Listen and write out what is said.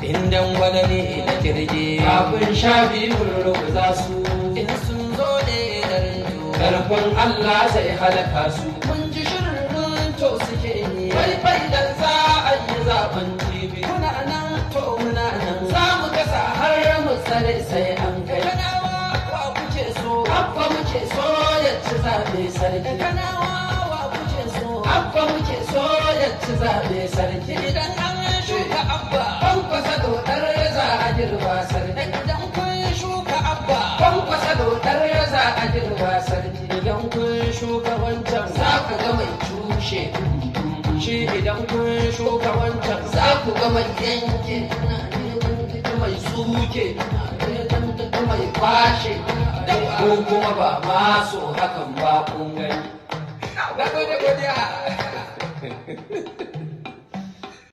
Indan gwada ne da kirge kafin sha biyu rubuta su in sun zo ne da rinjo karfin Allah zai halaka su mun ji shirin runto suke yi wai faidan za a yi zaben jibi muna nan to muna nan za mu gasa har mu tsare sai an kai kanawa wa kuke so abba muke so ya ci zabe sarki kanawa wa kuke so abba muke so ya ci zabe sarki idan an shuka abba kwasa dodar za a girba sarki idan kun shuka abba kwasa dodar za a girba sarki idan kun shuka wancan za ku ga mai tushe shi idan kun shuka wancan za ku ga mai yanke mai tsuke mai kwashe ko kuma ba maso hakan ba kun gani.